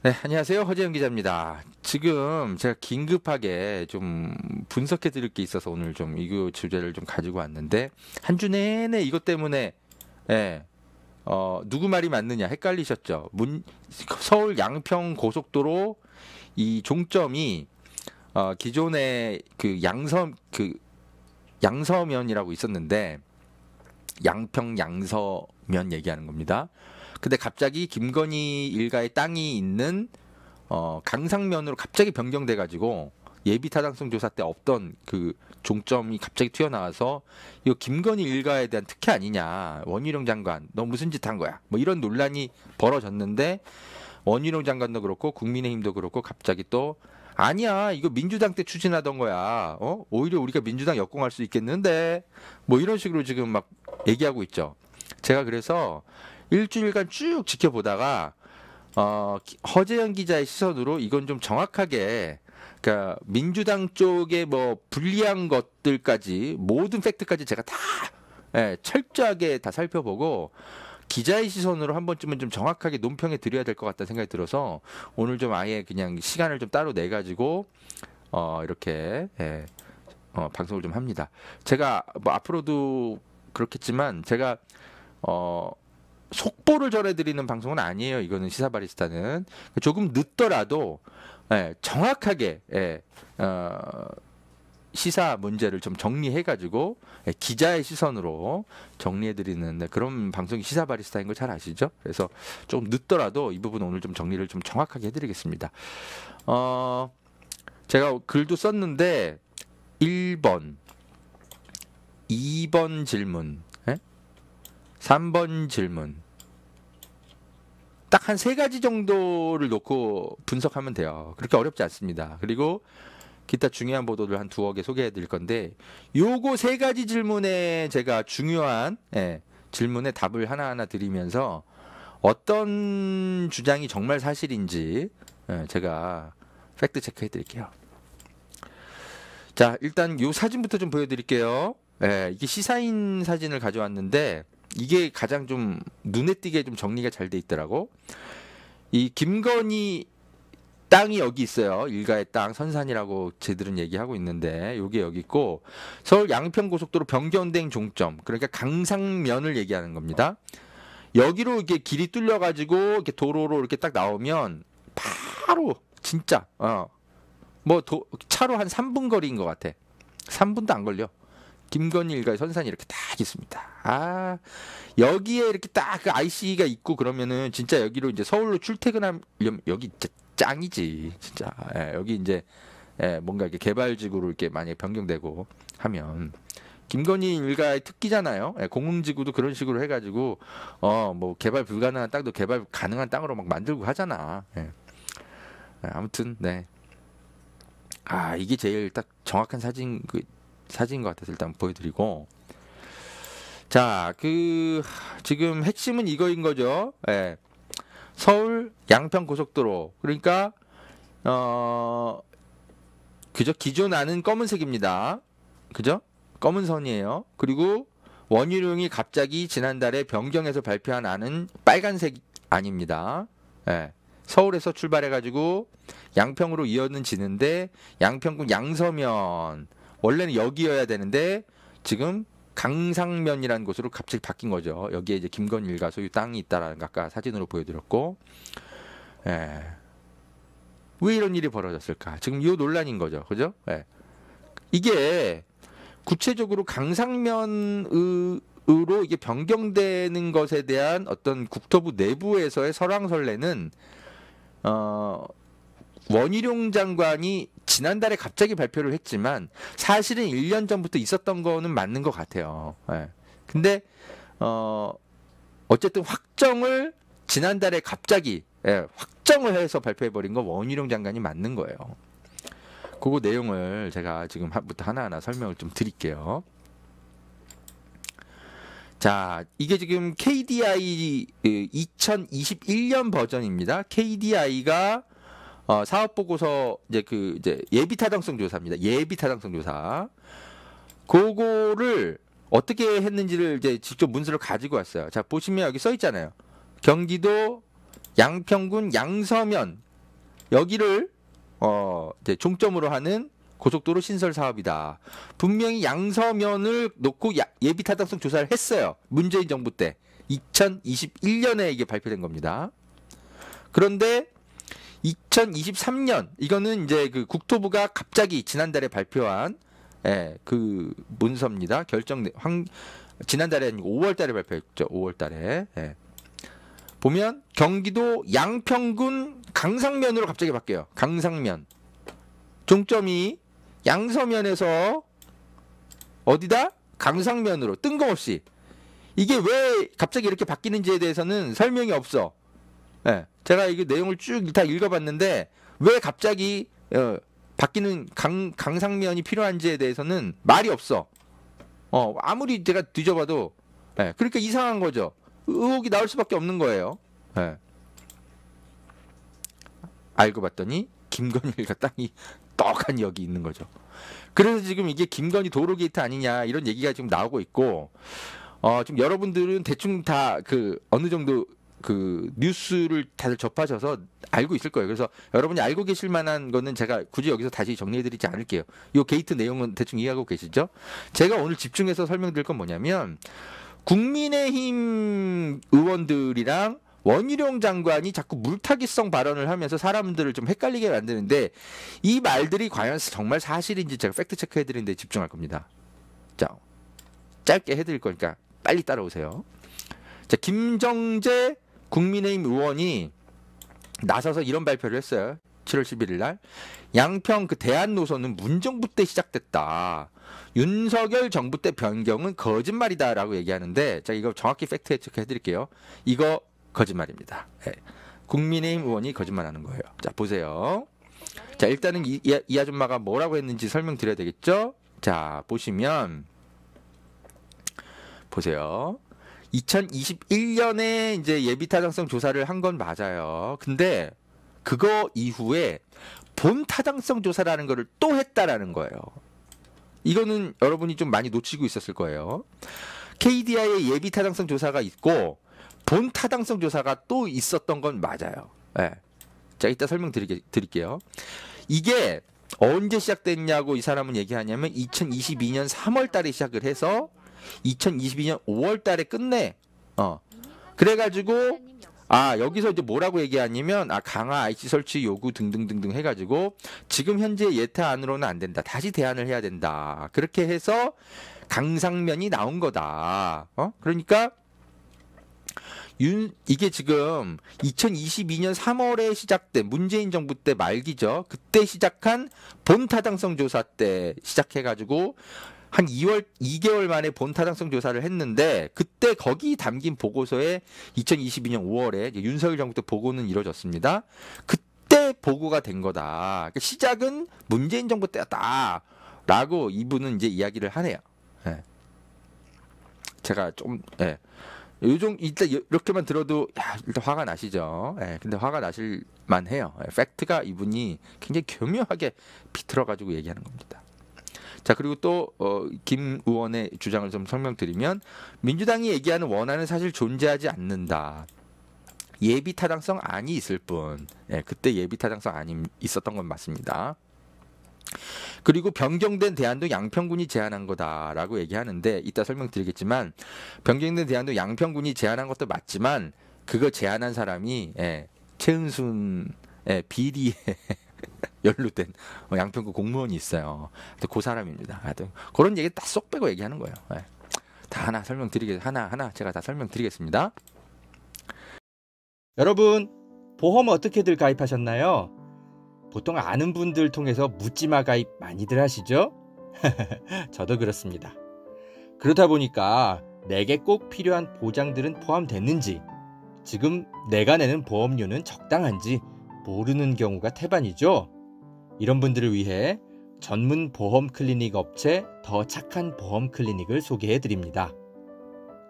네, 안녕하세요. 허재영 기자입니다. 지금 제가 긴급하게 좀 분석해 드릴 게 있어서 오늘 좀 이 주제를 좀 가지고 왔는데, 한 주 내내 이것 때문에, 예, 누구 말이 맞느냐 헷갈리셨죠? 서울 양평 고속도로 이 종점이, 기존에 양서면이라고 있었는데, 양평 양서면 얘기하는 겁니다. 근데 갑자기 김건희 일가의 땅이 있는 강상면으로 갑자기 변경돼 가지고 예비 타당성 조사 때 없던 그 종점이 갑자기 튀어나와서 이거 김건희 일가에 대한 특혜 아니냐, 원희룡 장관 너 무슨 짓 한 거야, 뭐 이런 논란이 벌어졌는데, 원희룡 장관도 그렇고 국민의힘도 그렇고 갑자기 또 아니야, 이거 민주당 때 추진하던 거야, 오히려 우리가 민주당 역공할 수 있겠는데, 뭐 이런 식으로 지금 막 얘기하고 있죠. 제가 그래서 일주일간 쭉 지켜보다가 허재현 기자의 시선으로 이건 좀 정확하게, 그러니까 민주당 쪽에 뭐 불리한 것들까지 모든 팩트까지 제가 다, 철저하게 다 살펴보고 기자의 시선으로 한 번쯤은 좀 정확하게 논평해 드려야 될 것 같다는 생각이 들어서 오늘 좀 아예 그냥 시간을 좀 따로 내 가지고 이렇게, 방송을 좀 합니다. 제가 뭐 앞으로도 그렇겠지만 제가 어, 속보를 전해드리는 방송은 아니에요. 이거는 시사바리스타는 조금 늦더라도, 정확하게, 시사 문제를 좀 정리해가지고, 기자의 시선으로 정리해드리는, 그런 방송이 시사바리스타인 거 잘 아시죠? 그래서 조금 늦더라도 이 부분 오늘 좀 정리를 좀 정확하게 해드리겠습니다. 어, 제가 글도 썼는데 1번, 2번 질문, 3번 질문, 딱 한 세 가지 정도를 놓고 분석하면 돼요. 그렇게 어렵지 않습니다. 그리고 기타 중요한 보도들 한 두어 개 소개해 드릴 건데, 요거 세 가지 질문에 제가 중요한, 질문에 답을 하나하나 드리면서 어떤 주장이 정말 사실인지, 제가 팩트 체크해 드릴게요. 자, 일단 요 사진부터 좀 보여드릴게요. 이게 시사인 사진을 가져왔는데 이게 가장 좀 눈에 띄게 좀 정리가 잘 돼 있더라고. 이 김건희 땅이 여기 있어요. 일가의 땅 선산이라고 쟤들은 얘기하고 있는데 요게 여기 있고, 서울 양평고속도로 변경된 종점, 그러니까 강상면을 얘기하는 겁니다. 여기로 이렇게 길이 뚫려 가지고 이렇게 도로로 이렇게 딱 나오면 바로 진짜 차로 한 3분 거리인 것 같아. 3분도 안 걸려. 김건희 일가의 선산이 이렇게 딱 있습니다. 아, 여기에 이렇게 딱 그 IC가 있고 그러면은 진짜 여기로 이제 서울로 출퇴근하면 여기 진짜 짱이지. 진짜. 여기 이제, 뭔가 이렇게 개발지구로 이렇게 만약에 변경되고 하면 김건희 일가의 특기잖아요. 공흥지구도 그런 식으로 해가지고 뭐 개발 불가능한 땅도 개발 가능한 땅으로 막 만들고 하잖아. 아무튼 네. 아, 이게 제일 딱 정확한 사진인 것 같아서 일단 보여드리고. 자, 지금 핵심은 이거인 거죠. 서울 양평 고속도로. 그러니까, 그죠? 기존 안은 검은색입니다. 그죠? 검은 선이에요. 그리고 원희룡이 갑자기 지난달에 변경해서 발표한 안은 빨간색 안입니다. 서울에서 출발해가지고 양평으로 이어지는데, 양평군 양서면 원래는 여기여야 되는데 지금 강상면이라는 곳으로 갑자기 바뀐 거죠. 여기에 이제 김건희 일가 소유 땅이 있다라는 거 아까 사진으로 보여드렸고, 왜 이런 일이 벌어졌을까? 지금 이 논란인 거죠, 그죠? 이게 구체적으로 강상면으로 이게 변경되는 것에 대한 어떤 국토부 내부에서의 설왕설래는 원희룡 장관이 지난달에 갑자기 발표를 했지만 사실은 1년 전부터 있었던 거는 맞는 것 같아요. 근데 어쨌든 확정을 지난달에 갑자기, 확정을 해서 발표해버린 건 원희룡 장관이 맞는 거예요. 그거 내용을 제가 지금부터 하나하나 설명을 좀 드릴게요. 자, 이게 지금 KDI 2021년 버전입니다. KDI가 사업 보고서 이제 예비 타당성 조사입니다. 예비 타당성 조사. 그거를 어떻게 했는지를 이제 직접 문서를 가지고 왔어요. 자, 보시면 여기 써 있잖아요. 경기도 양평군 양서면 여기를 이제 종점으로 하는 고속도로 신설 사업이다. 분명히 양서면을 놓고 예비 타당성 조사를 했어요. 문재인 정부 때 2021년에 이게 발표된 겁니다. 그런데 2023년 이거는 이제 그 국토부가 갑자기 지난달에 발표한 그 문서입니다. 지난달에 아니고 5월달에 발표했죠. 5월달에. 보면 경기도 양평군 강상면으로 갑자기 바뀌어요. 강상면. 종점이 양서면에서 어디다? 강상면으로 뜬금없이. 이게 왜 갑자기 이렇게 바뀌는지에 대해서는 설명이 없어. 제가 이게 내용을 쭉 다 읽어봤는데 왜 갑자기 바뀌는 강상면이 필요한지에 대해서는 말이 없어. 아무리 제가 뒤져봐도 그러니까 이상한 거죠. 의혹이 나올 수밖에 없는 거예요. 알고 봤더니 김건희가 땅이 떡하니 여기 있는 거죠. 그래서 지금 이게 김건희 도로 게이트 아니냐 이런 얘기가 지금 나오고 있고 지금 여러분들은 대충 다 그 어느 정도 그 뉴스를 다들 접하셔서 알고 있을 거예요. 그래서 여러분이 알고 계실 만한 거는 제가 굳이 여기서 다시 정리해드리지 않을게요. 이 게이트 내용은 대충 이해하고 계시죠? 제가 오늘 집중해서 설명드릴 건 뭐냐면 국민의힘 의원들이랑 원희룡 장관이 자꾸 물타기성 발언을 하면서 사람들을 좀 헷갈리게 만드는데 이 말들이 과연 정말 사실인지 제가 팩트 체크해드리는데 집중할 겁니다. 자, 짧게 해드릴 거니까 빨리 따라오세요. 자, 김정재 국민의힘 의원이 나서서 이런 발표를 했어요. 7월 11일 날. 양평 그 대안 노선은 문정부 때 시작됐다. 윤석열 정부 때 변경은 거짓말이다라고 얘기하는데 자, 이거 정확히 팩트 체크 해드릴게요. 이거 거짓말입니다. 국민의힘 의원이 거짓말하는 거예요. 자, 보세요. 자, 일단은 이 아줌마가 뭐라고 했는지 설명드려야 되겠죠? 자, 보시면 보세요. 2021년에 이제 예비 타당성 조사를 한 건 맞아요. 근데 그거 이후에 본 타당성 조사라는 거를 또 했다라는 거예요. 이거는 여러분이 좀 많이 놓치고 있었을 거예요. KDI의 예비 타당성 조사가 있고 본 타당성 조사가 또 있었던 건 맞아요. 자, 이따 설명드릴게요. 이게 언제 시작됐냐고 이 사람은 얘기하냐면 2022년 3월 달에 시작을 해서 2022년 5월 달에 끝내. 그래가지고 여기서 이제 뭐라고 얘기하냐면 강화 IC 설치 요구 등등등등 해가지고 지금 현재 예타안으로는 안 된다. 다시 대안을 해야 된다. 그렇게 해서 강상면이 나온 거다. 그러니까 이게 지금 2022년 3월에 시작된 문재인 정부 때 말기죠. 그때 시작한 본 타당성 조사 때 시작해가지고 한 2개월 만에 본 타당성 조사를 했는데 그때 거기 담긴 보고서에 2022년 5월에 윤석열 정부 때 보고는 이루어졌습니다. 그때 보고가 된 거다. 그러니까 시작은 문재인 정부 때였다라고 이분은 이제 이야기를 하네요. 제가 좀 요즘 일단 이렇게만 들어도 일단 화가 나시죠. 근데 화가 나실 만해요. 팩트가 이분이 굉장히 교묘하게 비틀어가지고 얘기하는 겁니다. 자, 그리고 또 김 의원의 주장을 좀 설명드리면 민주당이 얘기하는 원안은 사실 존재하지 않는다. 예비 타당성 안이 있을 뿐. 그때 예비 타당성 안이 있었던 건 맞습니다. 그리고 변경된 대안도 양평군이 제안한 거다라고 얘기하는데 이따 설명드리겠지만 변경된 대안도 양평군이 제안한 것도 맞지만 그거 제안한 사람이 최은순 비리에 연루된 양평구 공무원이 있어요. 그 사람입니다. 하여튼 그런 얘기 다 쏙 빼고 얘기하는 거예요. 다 하나 제가 다 설명드리겠습니다. 여러분, 보험 어떻게들 가입하셨나요? 보통 아는 분들 통해서 묻지마 가입 많이들 하시죠? 저도 그렇습니다. 그러다 보니까 내게 꼭 필요한 보장들은 포함됐는지, 지금 내가 내는 보험료는 적당한지 모르는 경우가 태반이죠. 이런 분들을 위해 전문 보험 클리닉 업체 더 착한 보험 클리닉을 소개해 드립니다.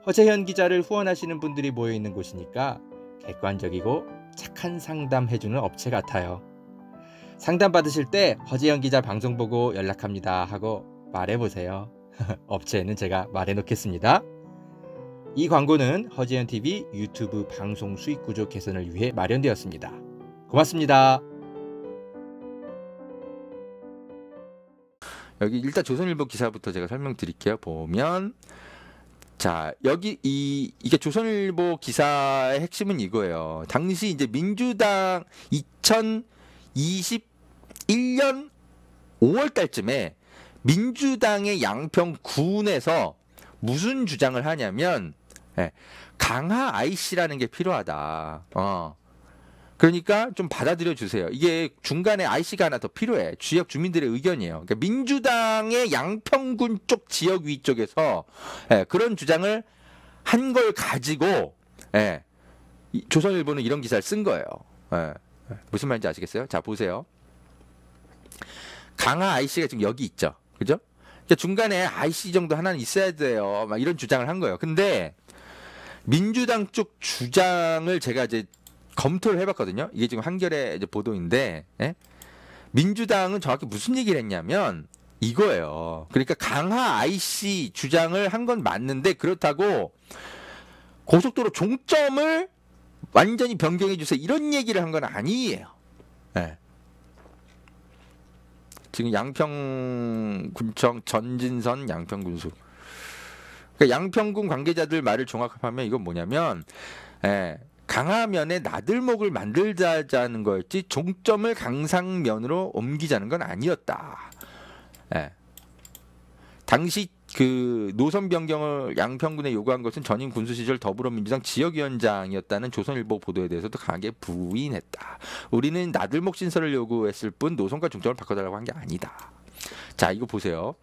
허재현 기자를 후원하시는 분들이 모여있는 곳이니까 객관적이고 착한 상담해주는 업체 같아요. 상담 받으실 때 허재현 기자 방송 보고 연락합니다 하고 말해보세요. 업체에는 제가 말해놓겠습니다. 이 광고는 허재현TV 유튜브 방송 수익 구조 개선을 위해 마련되었습니다. 고맙습니다. 여기 일단 조선일보 기사부터 제가 설명드릴게요. 보면 자 여기 이게 조선일보 기사의 핵심은 이거예요. 당시 이제 민주당 2021년 5월 달쯤에 민주당의 양평군에서 무슨 주장을 하냐면 강하 IC라는 게 필요하다. 그러니까 좀 받아들여 주세요. 이게 중간에 IC가 하나 더 필요해. 지역 주민들의 의견이에요. 그러니까 민주당의 양평군 쪽 지역 위 쪽에서 그런 주장을 한 걸 가지고 조선일보는 이런 기사를 쓴 거예요. 무슨 말인지 아시겠어요? 자 보세요. 강하 IC가 지금 여기 있죠. 그죠? 그러니까 중간에 IC 정도 하나는 있어야 돼요. 막 이런 주장을 한 거예요. 근데 민주당 쪽 주장을 제가 이제 검토를 해봤거든요. 이게 지금 한겨레 이제 보도인데, 민주당은 정확히 무슨 얘기를 했냐면 이거예요. 그러니까 강하 IC 주장을 한 건 맞는데 그렇다고 고속도로 종점을 완전히 변경해 주세요. 이런 얘기를 한 건 아니에요. 지금 양평군청 전진선 양평군수. 그러니까 양평군 관계자들 말을 종합하면 이건 뭐냐면, 강화면에 나들목을 만들자는 거였지 종점을 강상면으로 옮기자는 건 아니었다. 당시 그 노선 변경을 양평군에 요구한 것은 전임 군수 시절 더불어민주당 지역위원장이었다는 조선일보 보도에 대해서도 강하게 부인했다. 우리는 나들목 신설을 요구했을 뿐 노선과 종점을 바꿔달라고 한 게 아니다. 자 이거 보세요.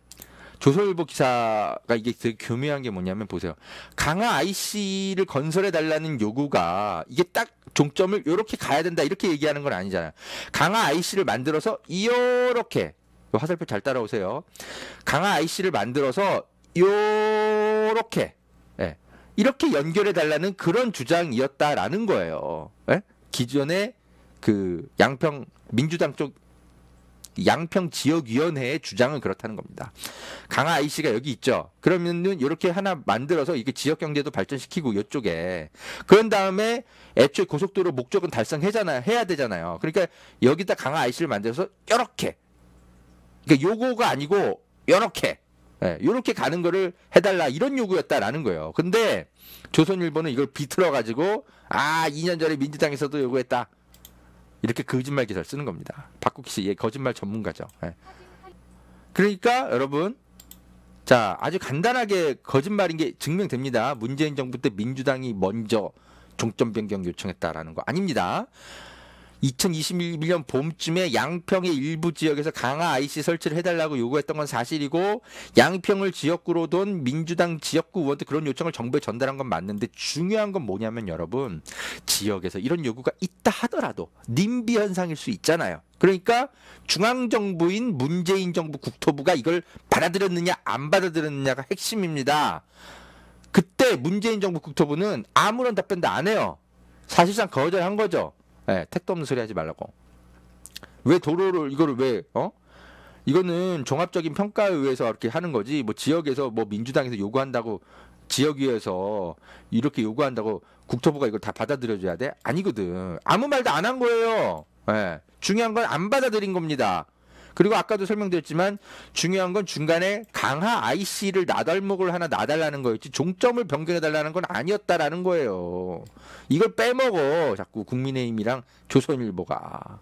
조선일보 기사가 이게 되게 교묘한 게 뭐냐면 보세요. 강화 IC를 건설해 달라는 요구가 이게 딱 종점을 이렇게 가야 된다 이렇게 얘기하는 건 아니잖아요. 강화 IC를 만들어서 이렇게 화살표 잘 따라오세요. 강화 IC를 만들어서 이렇게 이렇게 연결해 달라는 그런 주장이었다라는 거예요. 기존에 그 양평 민주당 쪽 양평 지역위원회의 주장은 그렇다는 겁니다. 강화 IC가 여기 있죠. 그러면은 이렇게 하나 만들어서 이게 지역 경제도 발전시키고 이쪽에 그런 다음에 애초에 고속도로 목적은 해야 되잖아요. 그러니까 여기다 강화 IC를 만들어서 이렇게 그러니까 요거가 아니고 요렇게 요렇게 가는 거를 해달라 이런 요구였다라는 거예요. 근데 조선일보는 이걸 비틀어 가지고 2년 전에 민주당에서도 요구했다. 이렇게 거짓말 기사를 쓰는 겁니다. 박국희 씨, 거짓말 전문가죠. 그러니까 여러분, 자 아주 간단하게 거짓말인 게 증명됩니다. 문재인 정부 때 민주당이 먼저 종점 변경 요청했다라는 거 아닙니다. 2021년 봄쯤에 양평의 일부 지역에서 강화 IC 설치를 해달라고 요구했던 건 사실이고 양평을 지역구로 둔 민주당 지역구 의원들 그런 요청을 정부에 전달한 건 맞는데 중요한 건 뭐냐면 여러분 지역에서 이런 요구가 있다 하더라도 님비 현상일 수 있잖아요. 그러니까 중앙정부인 문재인 정부 국토부가 이걸 받아들였느냐 안 받아들였느냐가 핵심입니다. 그때 문재인 정부 국토부는 아무런 답변도 안 해요. 사실상 거절한 거죠. 택도 없는 소리 하지 말라고. 왜 도로를 이거를 왜 이거는 종합적인 평가에 의해서 이렇게 하는 거지. 뭐 지역에서 뭐 민주당에서 요구한다고 지역위에서 이렇게 요구한다고 국토부가 이걸 다 받아들여줘야 돼? 아니거든. 아무 말도 안 한 거예요. 중요한 건 안 받아들인 겁니다. 그리고 아까도 설명드렸지만 중요한 건 중간에 강화 IC를 나달목을 하나 놔달라는 거였지 종점을 변경해달라는 건 아니었다라는 거예요. 이걸 빼먹어 자꾸 국민의힘이랑 조선일보가.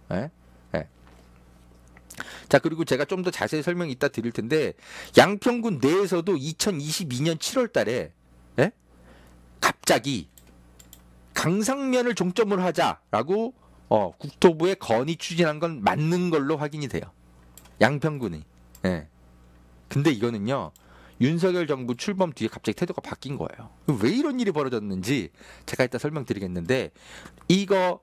자 그리고 제가 좀 더 자세히 설명 이따 드릴 텐데 양평군 내에서도 2022년 7월 달에 갑자기 강상면을 종점으로 하자라고 국토부에 건의 추진한 건 맞는 걸로 확인이 돼요. 양평군이. 근데 이거는요. 윤석열 정부 출범 뒤에 갑자기 태도가 바뀐 거예요. 왜 이런 일이 벌어졌는지 제가 이따 설명드리겠는데 이거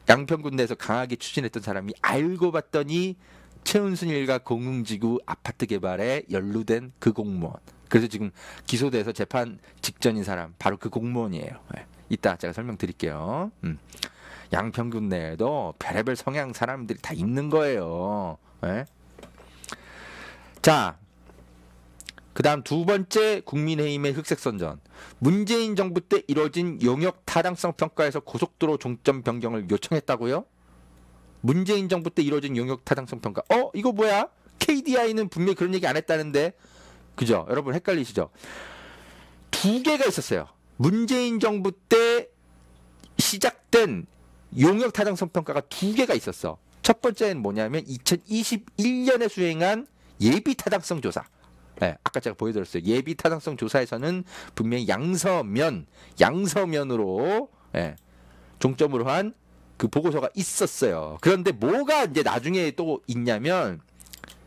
양평군 내에서 강하게 추진했던 사람이 알고 봤더니 최은순 일가 공흥지구 아파트 개발에 연루된 그 공무원. 그래서 지금 기소돼서 재판 직전인 사람 바로 그 공무원이에요. 이따 제가 설명드릴게요. 양평군 내에도 별의별 성향 사람들이 다 있는 거예요. 자, 그 다음 두 번째 국민의힘의 흑색선전. 문재인 정부 때 이뤄진 용역 타당성 평가에서 고속도로 종점 변경을 요청했다고요? 문재인 정부 때 이뤄진 용역 타당성 평가. 이거 뭐야? KDI는 분명히 그런 얘기 안 했다는데, 그죠? 여러분 헷갈리시죠? 두 개가 있었어요. 문재인 정부 때 시작된 용역 타당성 평가가 두 개가 있었어. 첫 번째는 뭐냐면 2021년에 수행한 예비 타당성 조사. 네, 아까 제가 보여드렸어요. 예비 타당성 조사에서는 분명히 양서면으로 종점으로 한 그 보고서가 있었어요. 그런데 뭐가 이제 나중에 또 있냐면,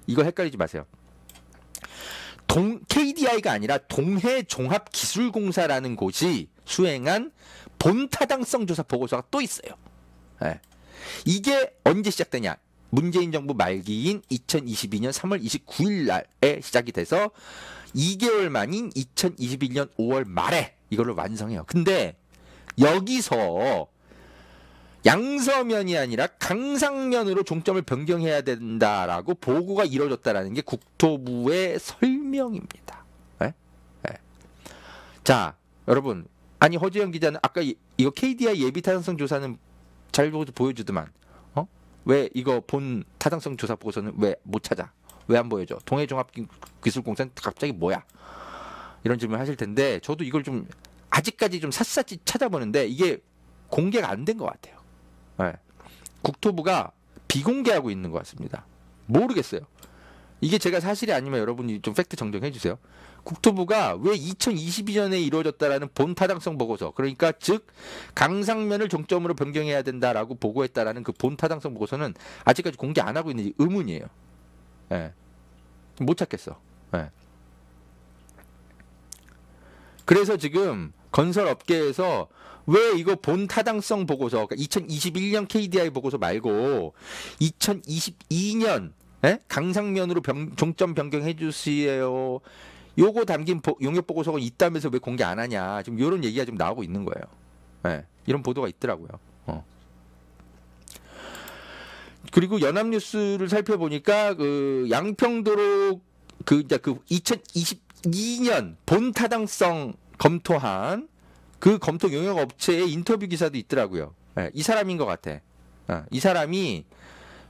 이거 헷갈리지 마세요. KDI가 아니라 동해종합기술공사라는 곳이 수행한 본타당성 조사 보고서가 또 있어요. 네. 이게 언제 시작되냐? 문재인 정부 말기인 2022년 3월 29일 날에 시작이 돼서 2개월 만인 2021년 5월 말에 이거를 완성해요. 근데 여기서 양서면이 아니라 강상면으로 종점을 변경해야 된다라고 보고가 이루어졌다라는 게 국토부의 설명입니다. 네? 네. 자, 여러분, 아니 허재영 기자는 아까 이거 KDI 예비 타당성 조사는 잘 보여주더만, 왜 이거 본 타당성 조사 보고서는 왜 못 찾아? 왜 안 보여줘? 동해종합기술공사는 갑자기 뭐야? 이런 질문 하실 텐데, 저도 이걸 좀 아직까지 좀 샅샅이 찾아보는데 이게 공개가 안 된 것 같아요. 네. 국토부가 비공개하고 있는 것 같습니다. 모르겠어요. 이게 제가 사실이 아니면 여러분이 좀 팩트 정정해 주세요. 국토부가 왜 2022년에 이루어졌다라는 본 타당성 보고서, 그러니까 즉 강상면을 종점으로 변경해야 된다라고 보고했다라는 그 본 타당성 보고서는 아직까지 공개 안 하고 있는지 의문이에요. 네. 못 찾겠어. 네. 그래서 지금 건설업계에서 왜 이거 본 타당성 보고서, 그러니까 2021년 KDI 보고서 말고 2022년 강상면으로 종점 변경해 주세요, 요거 담긴 용역 보고서가 있다면서 왜 공개 안 하냐, 지금 이런 얘기가 좀 나오고 있는 거예요. 네, 이런 보도가 있더라고요. 그리고 연합뉴스를 살펴보니까 그 양평도로 이제 2022년 본 타당성 검토한 그 검토 용역 업체의 인터뷰 기사도 있더라고요. 네, 이 사람인 것 같아. 이 사람이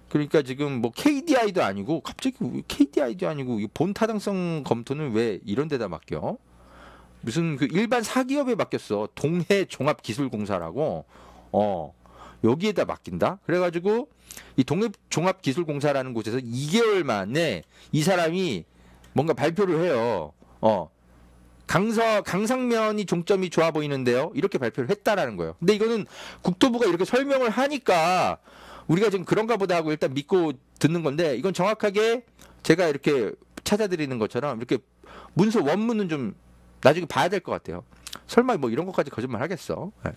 그러니까 지금 뭐 KDI도 아니고, 갑자기 KDI도 아니고 본 타당성 검토는 왜 이런 데다 맡겨? 무슨 그 일반 사기업에 맡겼어. 동해종합기술공사라고. 여기에다 맡긴다? 그래가지고 이 동해종합기술공사라는 곳에서 2개월 만에 이 사람이 뭔가 발표를 해요. 강상면이 종점이 좋아 보이는데요, 이렇게 발표를 했다라는 거예요. 근데 이거는 국토부가 이렇게 설명을 하니까 우리가 지금 그런가 보다 하고 일단 믿고 듣는 건데, 이건 정확하게 제가 이렇게 찾아드리는 것처럼 이렇게 문서 원문은 좀 나중에 봐야 될 것 같아요. 설마 뭐 이런 것까지 거짓말 하겠어? 네.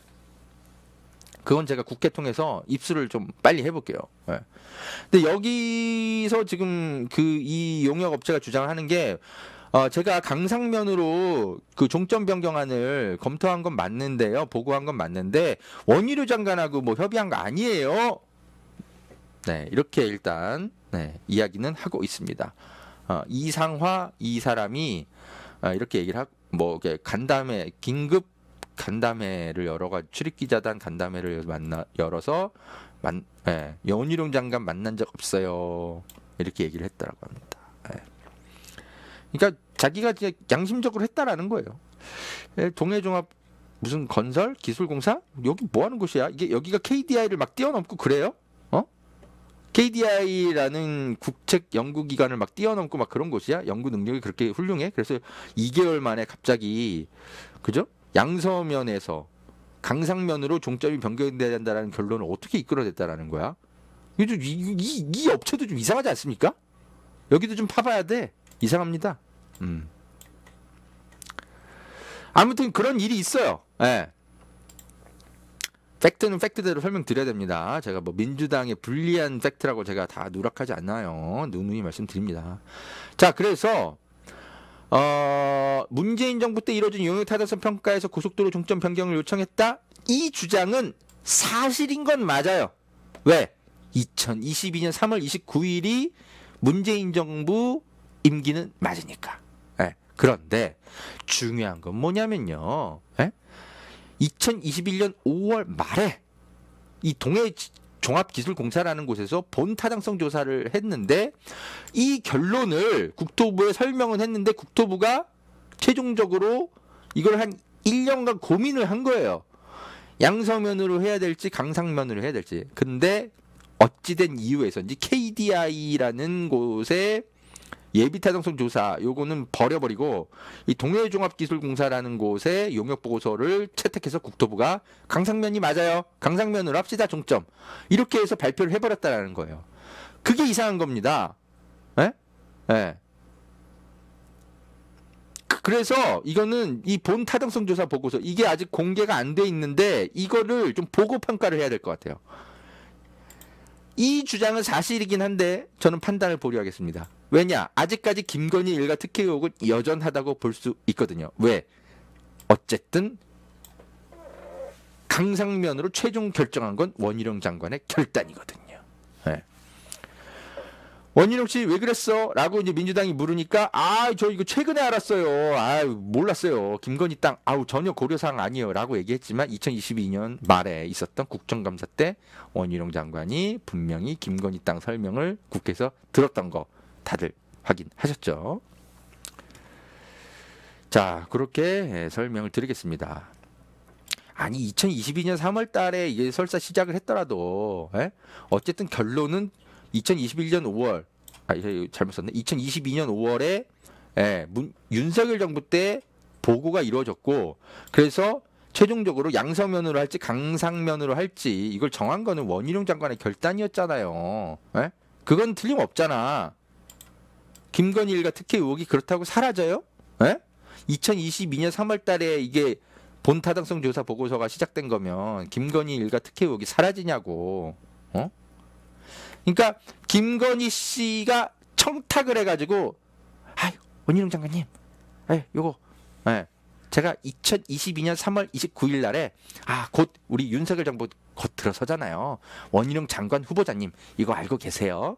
그건 제가 국회 통해서 입수를 좀 빨리 해볼게요. 네. 근데 여기서 지금 이 용역업체가 주장하는 게, 제가 강상면으로 그 종점 변경안을 검토한 건 맞는데요, 보고한 건 맞는데 원희룡 장관하고 뭐 협의한 거 아니에요. 네, 이렇게 일단 이야기는 하고 있습니다. 이상화 이 사람이 이렇게 얘기를 하고, 뭐 간담회, 긴급 간담회를 출입기자단 간담회를 열어서 원희룡 장관 만난 적 없어요, 이렇게 얘기를 했다라고 합니다. 네. 그러니까 자기가 이제 양심적으로 했다라는 거예요. 동해종합 무슨 건설 기술공사, 여기 뭐 하는 곳이야? 이게 여기가 KDI를 막 뛰어넘고 그래요? KDI라는 국책 연구기관을 막 뛰어넘고 막 그런 곳이야? 연구 능력이 그렇게 훌륭해? 그래서 2개월 만에 갑자기, 그죠? 양서면에서 강상면으로 종점이 변경돼야 된다라는 결론을 어떻게 이끌어냈다라는 거야? 이 업체도 좀 이상하지 않습니까? 여기도 좀 파봐야 돼. 이상합니다. 아무튼 그런 일이 있어요. 예. 팩트는 팩트대로 설명드려야 됩니다. 제가 뭐 민주당의 불리한 팩트라고 제가 다 누락하지 않나요? 누누이 말씀드립니다. 자, 그래서 문재인 정부 때 이뤄진 용역 타당성 평가에서 고속도로 종점 변경을 요청했다, 이 주장은 사실인 건 맞아요. 왜? 2022년 3월 29일이 문재인 정부 임기는 맞으니까. 네. 그런데 중요한 건 뭐냐면요, 2021년 5월 말에 이 종합기술공사라는 곳에서 본 타당성 조사를 했는데 이 결론을 국토부에 설명은 했는데 국토부가 최종적으로 이걸 한 1년간 고민을 한 거예요. 양서면으로 해야 될지 강상면으로 해야 될지. 근데 어찌된 이유에서인지 KDI라는 곳에 예비타당성 조사 요거는 버려버리고 이 동해종합기술공사라는 곳에 용역보고서를 채택해서 국토부가 강상면이 맞아요. 강상면으로 합시다 종점. 이렇게 해서 발표를 해버렸다라는 거예요. 그게 이상한 겁니다. 예? 예. 그래서 이거는 이 본 타당성 조사 보고서 이게 아직 공개가 안 돼 있는데 이거를 좀 보고 평가를 해야 될 것 같아요. 이 주장은 사실이긴 한데 저는 판단을 보류하겠습니다. 왜냐? 아직까지 김건희 일가 특혜 의혹은 여전하다고 볼 수 있거든요. 왜? 어쨌든 강상면으로 최종 결정한 건 원희룡 장관의 결단이거든요. 네. 원희룡 씨 왜 그랬어? 라고 이제 민주당이 물으니까 저 이거 최근에 알았어요. 몰랐어요. 김건희 땅 전혀 고려사항 아니에요. 라고 얘기했지만 2022년 말에 있었던 국정감사 때 원희룡 장관이 분명히 김건희 땅 설명을 국회에서 들었던 거 다들 확인하셨죠? 자, 그렇게 설명을 드리겠습니다. 아니 2022년 3월 달에 이게 설사 시작을 했더라도 어쨌든 결론은 2021년 5월 잘못 썼네. 2022년 5월에 윤석열 정부 때 보고가 이루어졌고 그래서 최종적으로 양서면으로 할지 강상면으로 할지 이걸 정한 거는 원희룡 장관의 결단이었잖아요. 그건 틀림없잖아. 김건희 일가 특혜 의혹이 그렇다고 사라져요? 2022년 3월 달에 이게 본 타당성 조사 보고서가 시작된 거면 김건희 일가 특혜 의혹이 사라지냐고. 그러니까 김건희 씨가 청탁을 해가지고 원희룡 장관님 요거 제가 2022년 3월 29일 날에 곧 우리 윤석열 정부 곧 들어서잖아요. 원희룡 장관 후보자님 이거 알고 계세요?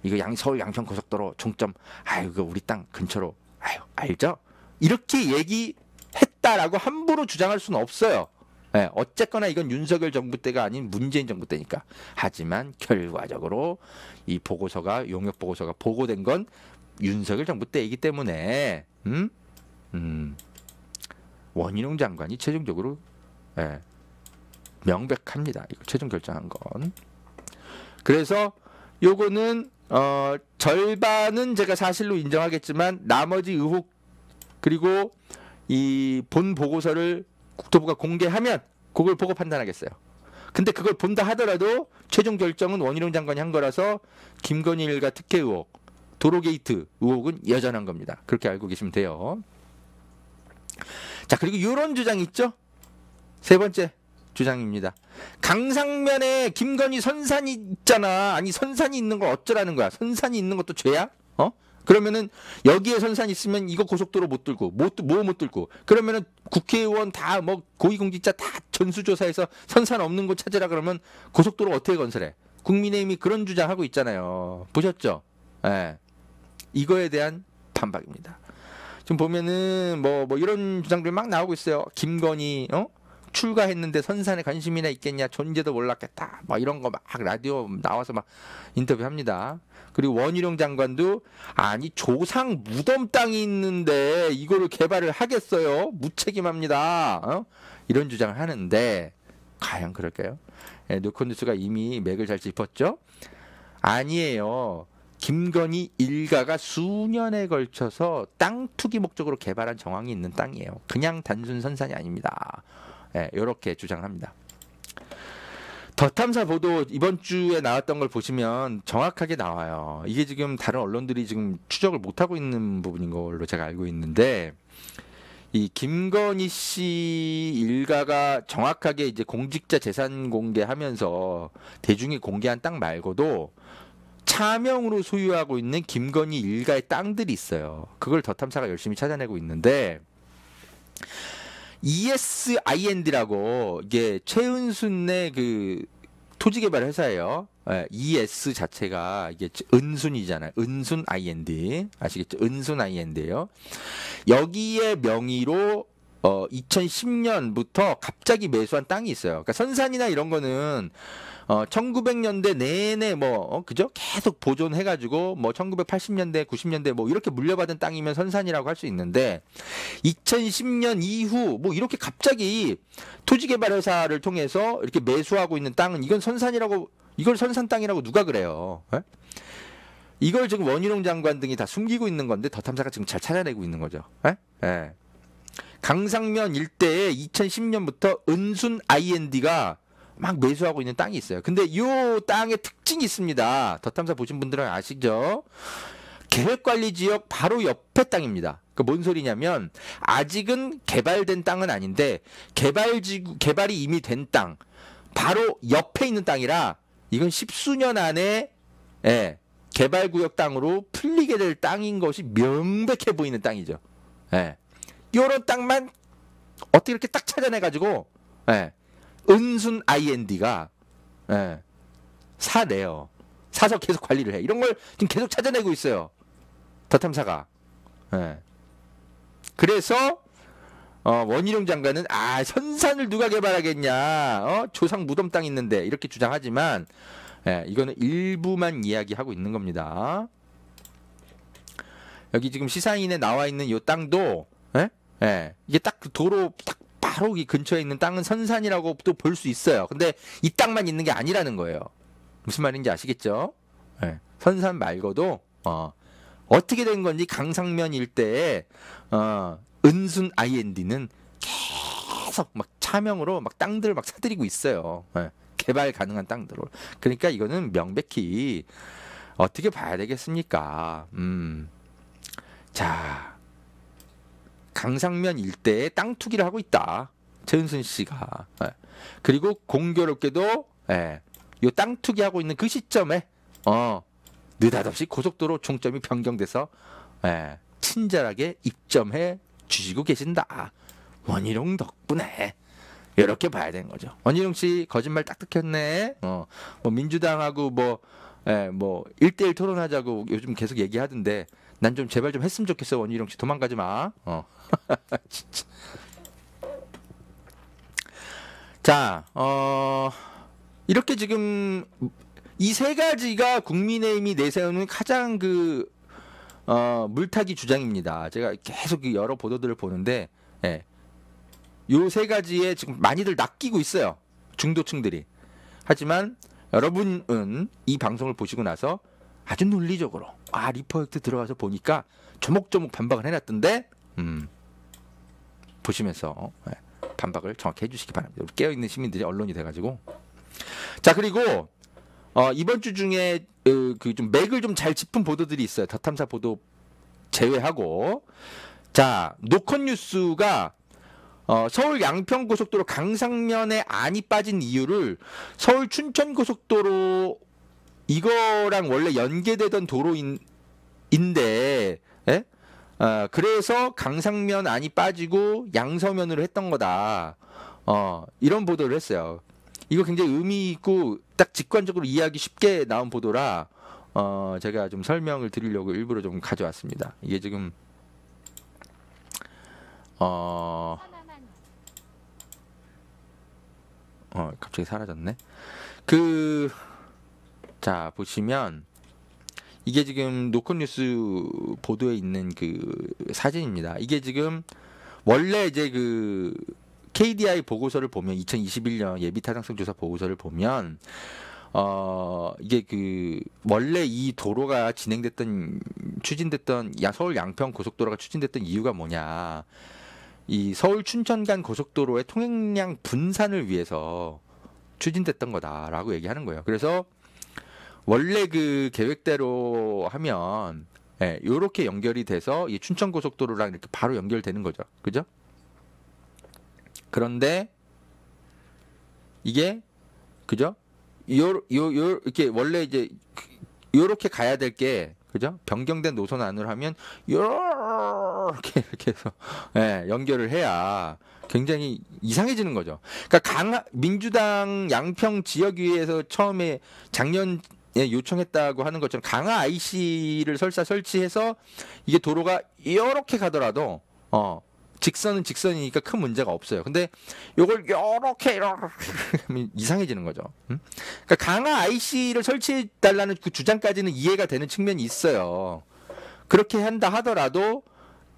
이거 서울 양평고속도로 종점 이거 우리 땅 근처로 알죠? 이렇게 얘기했다라고 함부로 주장할 수는 없어요. 어쨌거나 이건 윤석열 정부 때가 아닌 문재인 정부 때니까. 하지만 결과적으로 이 보고서가 용역 보고서가 보고된 건 윤석열 정부 때이기 때문에 원희룡 장관이 최종적으로 명백합니다. 이거 최종 결정한 건. 그래서 요거는 절반은 제가 사실로 인정하겠지만 나머지 의혹 그리고 이 본 보고서를 국토부가 공개하면 그걸 보고 판단하겠어요. 근데 그걸 본다 하더라도 최종 결정은 원희룡 장관이 한 거라서 김건희 일가 특혜 의혹, 도로게이트 의혹은 여전한 겁니다. 그렇게 알고 계시면 돼요. 자, 그리고 이런 주장 있죠? 세 번째 주장입니다. 강상면에 김건희 선산이 있잖아. 아니 선산이 있는 거 어쩌라는 거야. 선산이 있는 것도 죄야? 그러면은 여기에 선산 있으면 이거 고속도로 못 뚫고 못 뚫고 그러면은 국회의원 다 고위공직자 다 전수조사해서 선산 없는 곳 찾으라 그러면 고속도로 어떻게 건설해? 국민의힘이 그런 주장하고 있잖아요. 보셨죠? 이거에 대한 반박입니다. 지금 보면은 이런 주장들 막 나오고 있어요. 김건희 출가했는데 선산에 관심이나 있겠냐? 존재도 몰랐겠다. 이런 거 막 라디오 나와서 막 인터뷰합니다. 그리고 원희룡 장관도 조상 무덤 땅이 있는데 이거를 개발을 하겠어요? 무책임합니다. 이런 주장을 하는데 과연 그럴까요? 노컷뉴스가 이미 맥을 잘 짚었죠? 아니에요. 김건희 일가가 수년에 걸쳐서 땅 투기 목적으로 개발한 정황이 있는 땅이에요. 그냥 단순 선산이 아닙니다. 이렇게 주장을 합니다. 더 탐사 보도 이번 주에 나왔던 걸 보시면 정확하게 나와요. 이게 지금 다른 언론들이 지금 추적을 못하고 있는 부분인 걸로 제가 알고 있는데 이 김건희 씨 일가가 정확하게 이제 공직자 재산 공개하면서 대중이 공개한 땅 말고도 차명으로 소유하고 있는 김건희 일가의 땅들이 있어요. 그걸 더 탐사가 열심히 찾아내고 있는데 ESIND라고 이게 최은순의 그 토지개발 회사예요. ES 자체가 이게 은순이잖아요. 은순 IND 아시겠죠? 은순 IND예요. 여기에 명의로 2010년부터 갑자기 매수한 땅이 있어요. 그러니까 선산이나 이런 거는 1900년대 내내 그죠? 계속 보존해가지고 1980년대, 90년대 이렇게 물려받은 땅이면 선산이라고 할 수 있는데 2010년 이후 이렇게 갑자기 토지개발회사를 통해서 이렇게 매수하고 있는 땅은 이건 선산이라고 이걸 선산 땅이라고 누가 그래요? 에? 이걸 지금 원희룡 장관 등이 다 숨기고 있는 건데 더 탐사가 지금 잘 찾아내고 있는 거죠. 에? 에. 강상면 일대에 2010년부터 은순 IND가 막 매수하고 있는 땅이 있어요. 근데 이 땅의 특징이 있습니다. 더 탐사 보신 분들은 아시죠? 계획관리지역 바로 옆에 땅입니다. 그 뭔 소리냐면 아직은 개발된 땅은 아닌데 개발이 이미 된 땅 바로 옆에 있는 땅이라 이건 십수년 안에 개발구역 땅으로 풀리게 될 땅인 것이 명백해 보이는 땅이죠. 요런 땅만 어떻게 이렇게 딱 찾아내가지고 은순 IND가 사내요. 사서 계속 관리를 해. 이런 걸 지금 계속 찾아내고 있어요. 더 탐사가. 그래서 원희룡 장관은 선산을 누가 개발하겠냐. 조상 무덤 땅 있는데 이렇게 주장하지만 이거는 일부만 이야기하고 있는 겁니다. 여기 지금 시사인에 나와 있는 이 땅도 이게 딱 그 도로 딱 바로 이 근처에 있는 땅은 선산이라고 또 볼 수 있어요. 근데 이 땅만 있는 게 아니라는 거예요. 무슨 말인지 아시겠죠? 선산 말고도 어떻게 된 건지 강상면 일대에 은순 IND는 계속 막 차명으로 막 땅들을 막 사들이고 있어요. 개발 가능한 땅들을. 그러니까 이거는 명백히 어떻게 봐야 되겠습니까? 자, 강상면 일대에 땅 투기를 하고 있다. 최은순 씨가. 그리고 공교롭게도 요 땅 투기하고 있는 그 시점에 느닷없이 고속도로 종점이 변경돼서 친절하게 입점해 주시고 계신다. 원희룡 덕분에. 이렇게 봐야 되는 거죠. 원희룡 씨 거짓말 딱딱했네. 민주당하고 1대1 토론하자고 요즘 계속 얘기하던데 난 좀 제발 좀 했으면 좋겠어. 원희룡 씨 도망가지 마. 진짜. 자, 이렇게 지금 이 세 가지가 국민의힘이 내세우는 가장 물타기 주장입니다. 제가 계속 여러 보도들을 보는데, 요 세 가지에 지금 많이들 낚이고 있어요. 중도층들이. 하지만 여러분은 이 방송을 보시고 나서 아주 논리적으로 리퍼액트 들어가서 보니까 조목조목 반박을 해놨던데 보시면서 반박을 정확히 해주시기 바랍니다. 깨어있는 시민들이 언론이 돼가지고. 자, 그리고 이번 주 중에 좀 맥을 좀 잘 짚은 보도들이 있어요. 더 탐사 보도 제외하고. 자, 노컷뉴스가 서울 양평고속도로 강상면에 안이 빠진 이유를 서울 춘천고속도로 이거랑 원래 연계되던 도로인데 그래서 강상면 안이 빠지고 양서면으로 했던 거다. 이런 보도를 했어요. 이거 굉장히 의미 있고 딱 직관적으로 이해하기 쉽게 나온 보도라 제가 좀 설명을 드리려고 일부러 좀 가져왔습니다. 이게 지금 갑자기 사라졌네. 자, 보시면 이게 지금 노컷뉴스 보도에 있는 사진입니다. 이게 지금 원래 이제 KDI 보고서를 보면 2021년 예비 타당성 조사 보고서를 보면 이게 원래 이 도로가 추진됐던 서울 양평 고속도로가 추진됐던 이유가 뭐냐? 이 서울 춘천 간 고속도로의 통행량 분산을 위해서 추진됐던 거다라고 얘기하는 거예요. 그래서 원래 계획대로 하면 요렇게 연결이 돼서 이 춘천 고속도로랑 이렇게 바로 연결되는 거죠. 그죠? 그런데 이게 그죠? 이렇게 원래 이제 요렇게 가야 될 게 그죠? 변경된 노선 안으로 하면 이렇게 해서 연결을 해야 굉장히 이상해지는 거죠. 그러니까 민주당 양평 지역위에서 처음에 작년에 요청했다고 하는 것처럼 강화 IC를 설치해서 이게 도로가 이렇게 가더라도 직선은 직선이니까 큰 문제가 없어요. 근데 요걸 요렇게 하면 이상해지는 거죠. 그러니까 강화 IC를 설치해 달라는 그 주장까지는 이해가 되는 측면이 있어요. 그렇게 한다 하더라도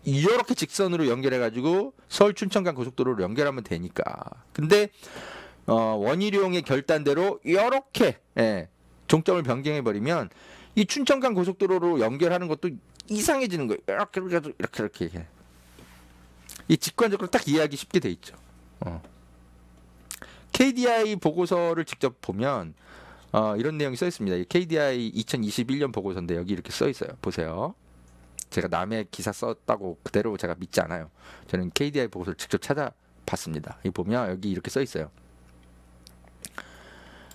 이렇게 직선으로 연결해가지고 서울 춘천 간 고속도로로 연결하면 되니까. 근데 원희룡의 결단대로 이렇게 종점을 변경해 버리면 이 춘천 간 고속도로로 연결하는 것도 이상해지는 거예요. 이렇게 이 직관적으로 딱 이해하기 쉽게 돼 있죠. KDI 보고서를 직접 보면 이런 내용이 써 있습니다. KDI 2021년 보고서인데 여기 이렇게 써 있어요. 보세요. 제가 남의 기사 썼다고 그대로 제가 믿지 않아요. 저는 KDI 보고서를 직접 찾아봤습니다. 이 보면 여기 이렇게 써 있어요.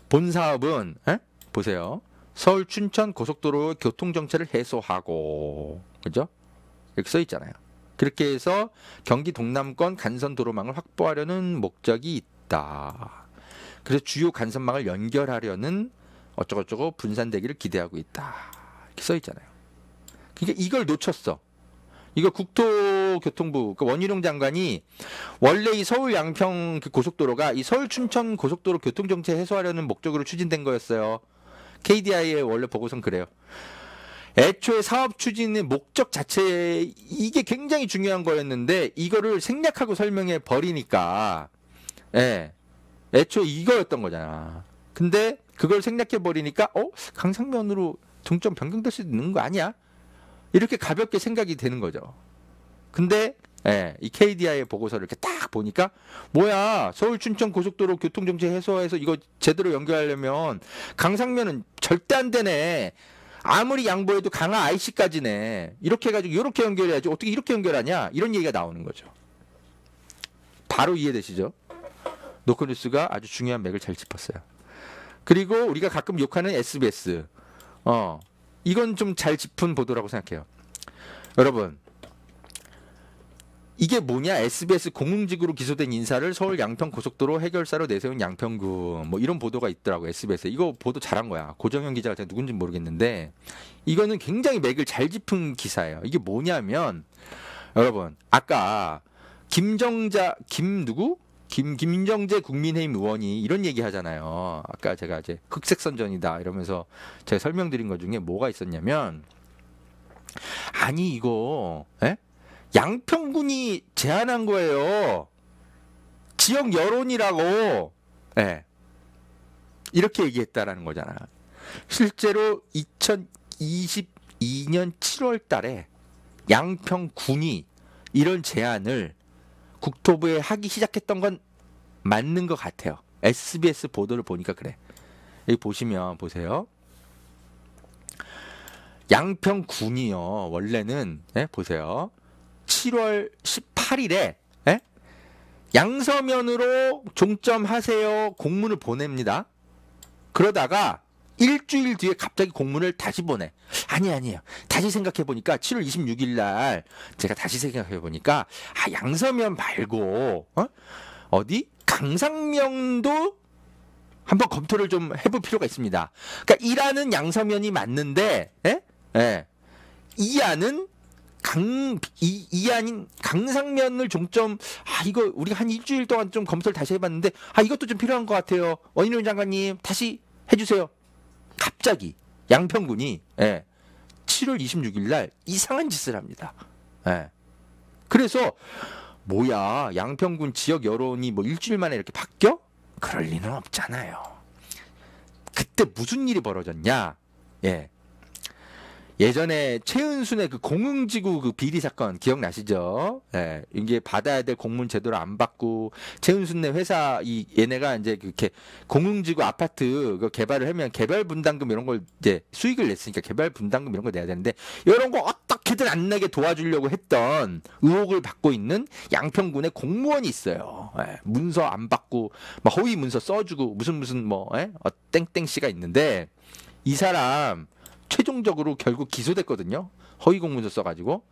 본 사업은 보세요. 서울 춘천 고속도로 교통 정체를 해소하고, 그죠? 이렇게 써 있잖아요. 그렇게 해서 경기 동남권 간선 도로망을 확보하려는 목적이 있다. 그래서 주요 간선망을 연결하려는 어쩌고저쩌고 분산되기를 기대하고 있다. 이렇게 써 있잖아요. 그러니까 이걸 놓쳤어. 이거 국토교통부 원희룡 장관이 원래 이 서울 양평 고속도로가 이 서울 춘천 고속도로 교통정체 해소하려는 목적으로 추진된 거였어요. KDI의 원래 보고서는 그래요. 애초에 사업 추진의 목적 자체에 이게 굉장히 중요한 거였는데 이거를 생략하고 설명해 버리니까 애초에 이거였던 거잖아. 근데 그걸 생략해 버리니까 강상면으로 종점 변경될 수 있는 거 아니야? 이렇게 가볍게 생각이 되는 거죠. 근데 이 KDI의 보고서를 이렇게 딱 보니까 뭐야, 서울 춘천 고속도로 교통정체 해소해서 이거 제대로 연결하려면 강상면은 절대 안 되네. 아무리 양보해도 강화 IC까지네. 이렇게 해가지고 이렇게 연결해야지 어떻게 이렇게 연결하냐, 이런 얘기가 나오는 거죠. 바로 이해되시죠? 노컷뉴스가 아주 중요한 맥을 잘 짚었어요. 그리고 우리가 가끔 욕하는 SBS 이건 좀 잘 짚은 보도라고 생각해요. 여러분, 이게 뭐냐? SBS 공흥직으로 기소된 인사를 서울 양평 고속도로 해결사로 내세운 양평군, 뭐 이런 보도가 있더라고. SBS 이거 보도 잘한 거야. 고정현 기자가 제가 누군지 모르겠는데 이거는 굉장히 맥을 잘 짚은 기사예요. 이게 뭐냐면 여러분, 아까 김정재 국민의힘 의원이 이런 얘기 하잖아요. 아까 제가 이제 흑색선전이다 이러면서 제가 설명드린 것 중에 뭐가 있었냐면, 아니 이거 양평군이 제안한 거예요. 지역 여론이라고 이렇게 얘기했다라는 거잖아. 실제로 2022년 7월 달에 양평군이 이런 제안을 국토부에 하기 시작했던 건 맞는 것 같아요. SBS 보도를 보니까 그래. 여기 보시면 보세요. 양평군이요, 원래는 보세요. 7월 18일에 양서면으로 종점하세요 공문을 보냅니다. 그러다가 일주일 뒤에 갑자기 공문을 다시 보내. 아니에요. 다시 생각해 보니까 7월 26일 날 제가 다시 생각해 보니까 양서면 말고 어디 강상면도 한번 검토를 좀 해볼 필요가 있습니다. 그러니까 일하는 양서면이 맞는데 이 안은 이 안인 강상면을 종점, 이거 우리가 한 일주일 동안 좀 검토를 다시 해봤는데 이것도 좀 필요한 것 같아요. 원희룡 장관님 다시 해주세요. 갑자기 양평군이 7월 26일 날 이상한 짓을 합니다. 그래서 뭐야, 양평군 지역 여론이 뭐 일주일 만에 이렇게 바뀌어? 그럴 리는 없잖아요. 그때 무슨 일이 벌어졌냐? 예전에 최은순의 그 공흥지구 그 비리 사건 기억나시죠? 이게 받아야 될 공문 제대로 안 받고 최은순네 회사 얘네가 이제 그렇게 공흥지구 아파트 그 개발을 하면 개발 분담금 이런 걸 이제 수익을 냈으니까 개발 분담금 이런 걸 내야 되는데 이런 거 어떻게든 안 내게 도와주려고 했던 의혹을 받고 있는 양평군에 공무원이 있어요. 문서 안 받고 막 허위 문서 써주고 무슨 뭐 땡땡 씨가 있는데 이 사람 최종적으로 결국 기소됐거든요. 허위 공문서 써가지고.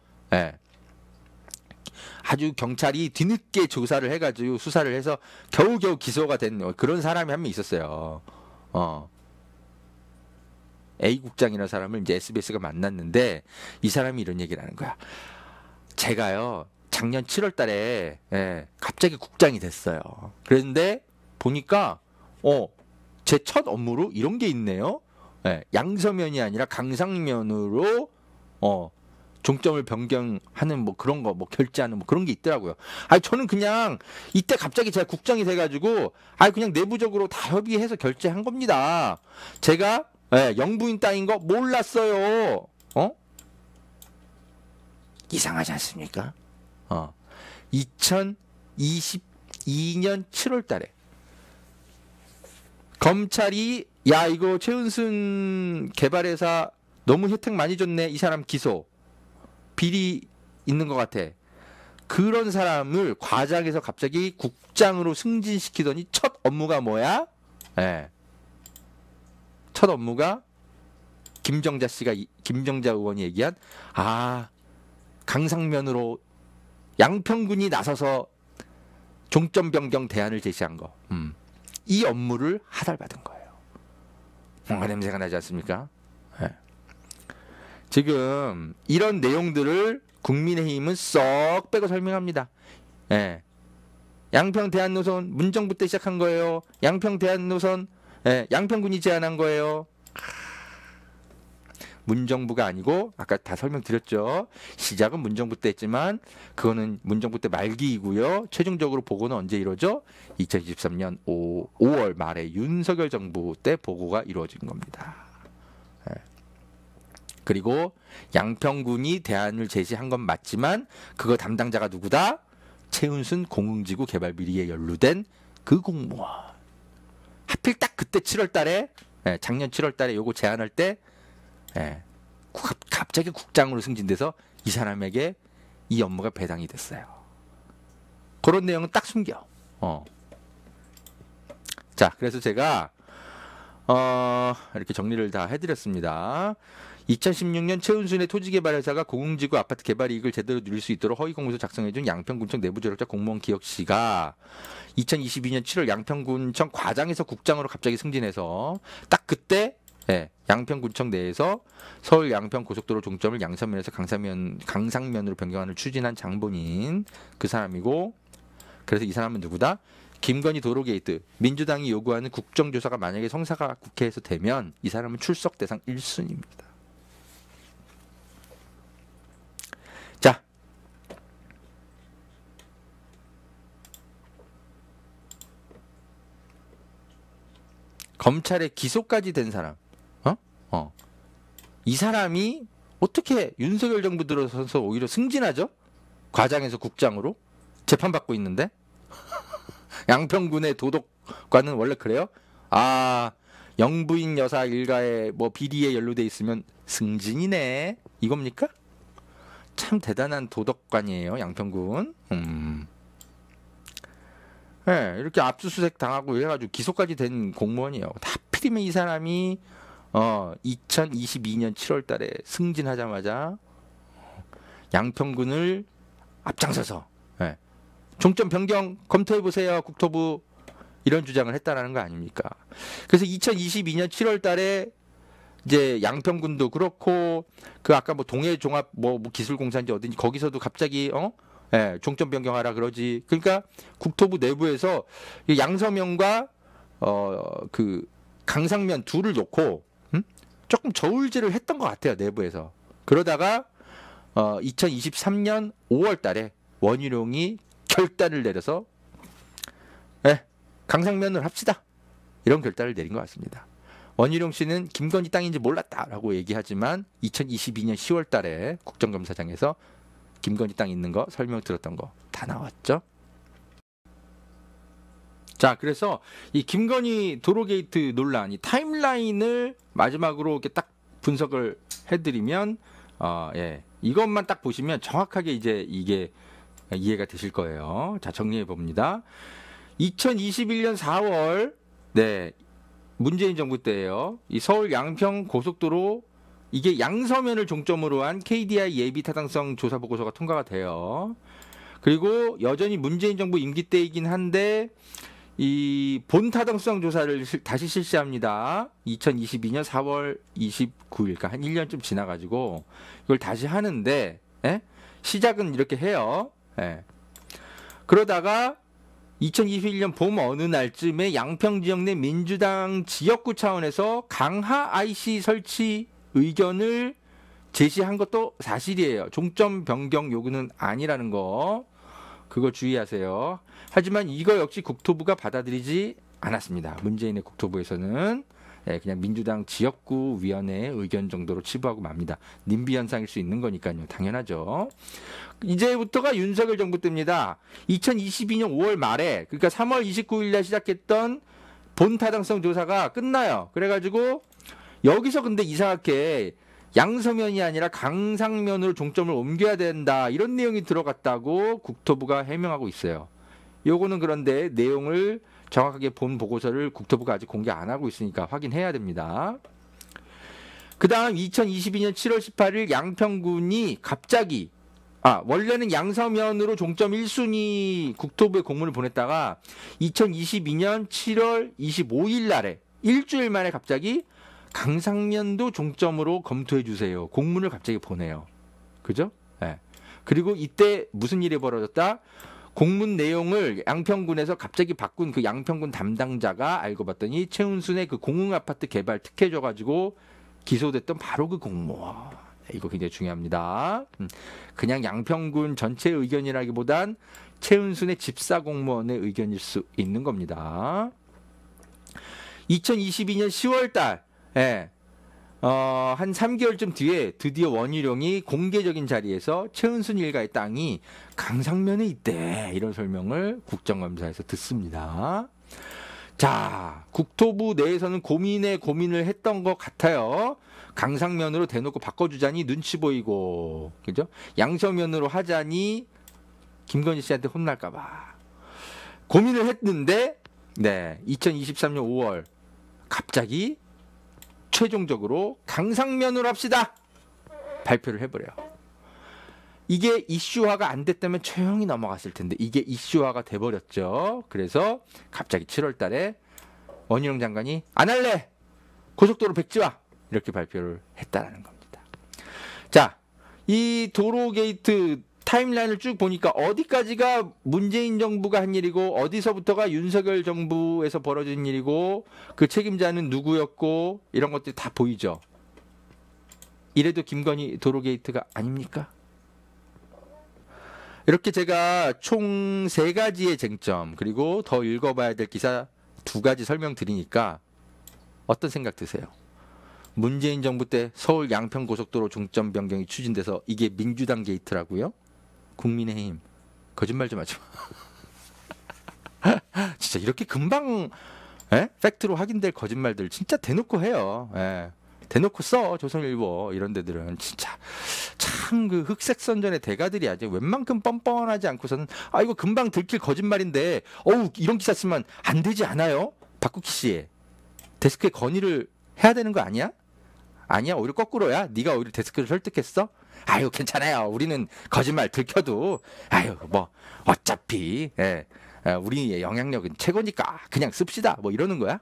아주 경찰이 뒤늦게 조사를 해가지고 수사를 해서 겨우겨우 기소가 된 그런 사람이 한 명 있었어요. A 국장이라는 사람을 이제 SBS가 만났는데 이 사람이 이런 얘기를 하는 거야. 제가요, 작년 7월 달에 갑자기 국장이 됐어요. 그런데 보니까 제 첫 업무로 이런 게 있네요. 양서면이 아니라 강상면으로 종점을 변경하는 뭐 그런 거, 뭐 결제하는 뭐 그런 게 있더라고요. 아니 저는 그냥 이때 갑자기 제가 국장이 돼가지고 그냥 내부적으로 다 협의해서 결제한 겁니다. 제가 영부인 땅인 거 몰랐어요. 이상하지 않습니까? 2022년 7월 달에 검찰이 야 이거 최은순 개발회사 너무 혜택 많이 줬네. 이 사람 기소. 비리 있는 것 같아. 그런 사람을 과장해서 갑자기 국장으로 승진시키더니 첫 업무가 뭐야? 첫 업무가 김정자 의원이 얘기한 강상면으로 양평군이 나서서 종점 변경 대안을 제시한 거. 이 업무를 하달받은 거예요. 뭔가 냄새가 나지 않습니까? 지금 이런 내용들을 국민의힘은 쏙 빼고 설명합니다. 양평 대안노선 문정부 때 시작한 거예요. 양평 대안노선 양평군이 제안한 거예요. 문정부가 아니고 아까 다 설명드렸죠. 시작은 문정부 때 했지만 그거는 문정부 때 말기이고요. 최종적으로 보고는 언제 이루어져? 2023년 5월 말에 윤석열 정부 때 보고가 이루어진 겁니다. 그리고 양평군이 대안을 제시한 건 맞지만 그거 담당자가 누구다? 최은순 공흥지구 개발 비리에 연루된 그 공무원. 하필 딱 그때 7월 달에 작년 7월 달에 요거 제안할 때 갑자기 국장으로 승진돼서 이 사람에게 이 업무가 배당이 됐어요. 그런 내용은 딱 숨겨. 자, 그래서 제가 이렇게 정리를 다 해드렸습니다. 2016년 최은순의 토지개발회사가 공흥지구 아파트 개발 이익을 제대로 누릴 수 있도록 허위공문서 작성해준 양평군청 내부조력자 공무원 기혁씨가 2022년 7월 양평군청 과장에서 국장으로 갑자기 승진해서 딱 그때 양평군청 내에서 서울 양평 고속도로 종점을 양서면에서 강상면으로 변경안을 추진한 장본인 그 사람이고, 그래서 이 사람은 누구다? 김건희 도로게이트 민주당이 요구하는 국정조사가 만약에 성사가 국회에서 되면 이 사람은 출석 대상 1순위입니다. 자, 검찰에 기소까지 된 사람, 이 사람이 어떻게 윤석열 정부 들어서서 오히려 승진하죠? 과장에서 국장으로 재판받고 있는데. 양평군의 도덕관은 원래 그래요? 영부인 여사 일가의 뭐 비리에 연루돼 있으면 승진이네 이겁니까? 참 대단한 도덕관이에요 양평군. 이렇게 압수수색 당하고 해가지고 기소까지 된 공무원이에요. 하필이면 이 사람이 2022년 7월 달에 승진하자마자 양평군을 앞장서서 종점 변경 검토해보세요 국토부 이런 주장을 했다라는 거 아닙니까? 그래서 2022년 7월 달에 이제 양평군도 그렇고 그 아까 뭐 동해종합 뭐 기술공사인지 어딘지 거기서도 갑자기 종점 변경하라 그러지. 그러니까 국토부 내부에서 양서면과 그 강상면 둘을 놓고 조금 저울질을 했던 것 같아요 내부에서. 그러다가 2023년 5월 달에 원희룡이 결단을 내려서 강상면을 합시다 이런 결단을 내린 것 같습니다. 원희룡 씨는 김건희 땅인지 몰랐다라고 얘기하지만 2022년 10월 달에 국정감사장에서 김건희 땅 있는 거 설명 들었던 거 다 나왔죠. 자, 그래서 이 김건희 도로게이트 논란 이 타임라인을 마지막으로 이렇게 딱 분석을 해드리면 이것만 딱 보시면 정확하게 이제 이게 이해가 되실 거예요. 자, 정리해 봅니다. 2021년 4월 문재인 정부 때예요. 이 서울 양평 고속도로 이게 양서면을 종점으로 한 KDI 예비 타당성 조사 보고서가 통과가 돼요. 그리고 여전히 문재인 정부 임기 때이긴 한데 이 본 타당성 조사를 다시 실시합니다. 2022년 4월 29일, 그러니까 한 1년쯤 지나가지고 이걸 다시 하는데 시작은 이렇게 해요. 예. 그러다가 2021년 봄 어느 날쯤에 양평 지역 내 민주당 지역구 차원에서 강하 IC 설치 의견을 제시한 것도 사실이에요. 종점 변경 요구는 아니라는 거. 그거 주의하세요. 하지만 이거 역시 국토부가 받아들이지 않았습니다. 문재인의 국토부에서는 그냥 민주당 지역구 위원회의 의견 정도로 치부하고 맙니다. 님비 현상일 수 있는 거니까요. 당연하죠. 이제부터가 윤석열 정부 때입니다. 2022년 5월 말에 그러니까 3월 29일 날 시작했던 본 타당성 조사가 끝나요. 그래가지고 여기서 근데 이상하게 양서면이 아니라 강상면으로 종점을 옮겨야 된다. 이런 내용이 들어갔다고 국토부가 해명하고 있어요. 요거는 그런데 내용을 정확하게 본 보고서를 국토부가 아직 공개 안 하고 있으니까 확인해야 됩니다. 그 다음 2022년 7월 18일 양평군이 갑자기 원래는 양서면으로 종점 1순위 국토부에 공문을 보냈다가 2022년 7월 25일 날에 일주일 만에 갑자기 강상면도 종점으로 검토해 주세요. 공문을 갑자기 보내요. 그죠? 네. 그리고 이때 무슨 일이 벌어졌다? 공문 내용을 양평군에서 갑자기 바꾼 그 양평군 담당자가 알고 봤더니 최은순의 그 공흥아파트 개발 특혜줘가지고 기소됐던 바로 그 공무원. 이거 굉장히 중요합니다. 그냥 양평군 전체 의견이라기보단 최은순의 집사 공무원의 의견일 수 있는 겁니다. 2022년 10월 달, 한 3개월쯤 뒤에 드디어 원희룡이 공개적인 자리에서 최은순 일가의 땅이 강상면에 있대. 이런 설명을 국정감사에서 듣습니다. 자, 국토부 내에서는 고민을 했던 것 같아요. 강상면으로 대놓고 바꿔주자니 눈치 보이고, 그죠? 양서면으로 하자니 김건희 씨한테 혼날까봐. 고민을 했는데, 2023년 5월, 갑자기 최종적으로 강상면으로 합시다! 발표를 해버려요. 이게 이슈화가 안 됐다면 조용히 넘어갔을 텐데 이게 이슈화가 돼버렸죠. 그래서 갑자기 7월 달에 원희룡 장관이 안 할래! 고속도로 백지화! 이렇게 발표를 했다라는 겁니다. 자, 이 도로 게이트 타임라인을 쭉 보니까 어디까지가 문재인 정부가 한 일이고 어디서부터가 윤석열 정부에서 벌어진 일이고 그 책임자는 누구였고 이런 것들이 다 보이죠. 이래도 김건희 도로 게이트가 아닙니까? 이렇게 제가 총 3가지의 쟁점 그리고 더 읽어봐야 될 기사 2가지 설명드리니까 어떤 생각 드세요? 문재인 정부 때 서울 양평 고속도로 종점 변경이 추진돼서 이게 민주당 게이트라고요? 국민의힘 거짓말 좀 하지 마. 진짜 이렇게 금방 팩트로 확인될 거짓말들 진짜 대놓고 해요. 대놓고 써. 조선일보 이런 데들은 진짜 참 그 흑색 선전의 대가들이 아주 웬만큼 뻔뻔하지 않고서는 이거 금방 들킬 거짓말인데 이런 기사 쓰면 안 되지 않아요? 박국희 씨 데스크에 건의를 해야 되는 거 아니야? 아니야, 오히려 거꾸로야. 네가 오히려 데스크를 설득했어? 아유, 괜찮아요. 우리는 거짓말 들켜도 뭐 어차피 우리의 영향력은 최고니까 그냥 씁시다. 뭐 이러는 거야?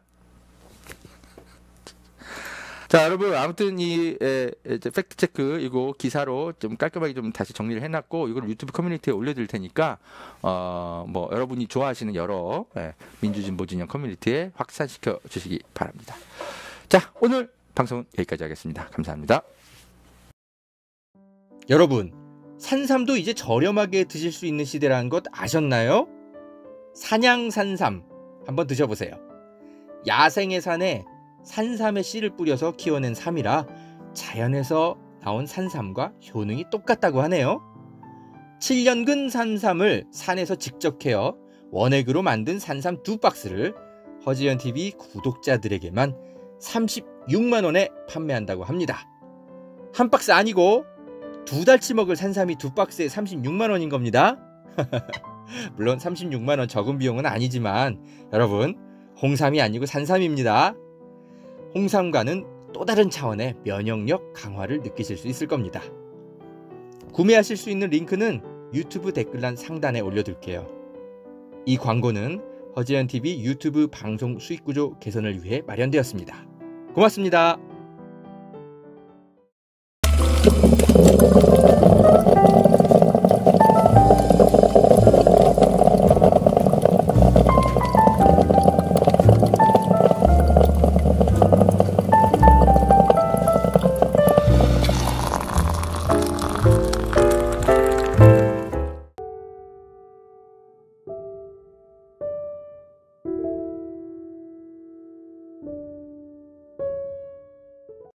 자, 여러분 아무튼 이 팩트 체크 이거 기사로 좀 깔끔하게 좀 다시 정리를 해놨고 이걸 유튜브 커뮤니티에 올려드릴 테니까 뭐 여러분이 좋아하시는 여러 민주진보 진영 커뮤니티에 확산시켜 주시기 바랍니다. 자, 오늘 방송은 여기까지 하겠습니다. 감사합니다. 여러분, 산삼도 이제 저렴하게 드실 수 있는 시대라는 것 아셨나요? 산양산삼 한번 드셔보세요. 야생의 산에 산삼의 씨를 뿌려서 키워낸 삼이라 자연에서 나온 산삼과 효능이 똑같다고 하네요. 7년근 산삼을 산에서 직접 캐어 원액으로 만든 산삼 2박스를 허지연TV 구독자들에게만 36만원에 판매한다고 합니다. 한 박스 아니고 2달치 먹을 산삼이 2박스에 36만원인 겁니다. 물론 36만원 적은 비용은 아니지만 여러분, 홍삼이 아니고 산삼입니다. 홍삼과는 또 다른 차원의 면역력 강화를 느끼실 수 있을 겁니다. 구매하실 수 있는 링크는 유튜브 댓글란 상단에 올려둘게요. 이 광고는 허지연TV 유튜브 방송 수익구조 개선을 위해 마련되었습니다. 고맙습니다.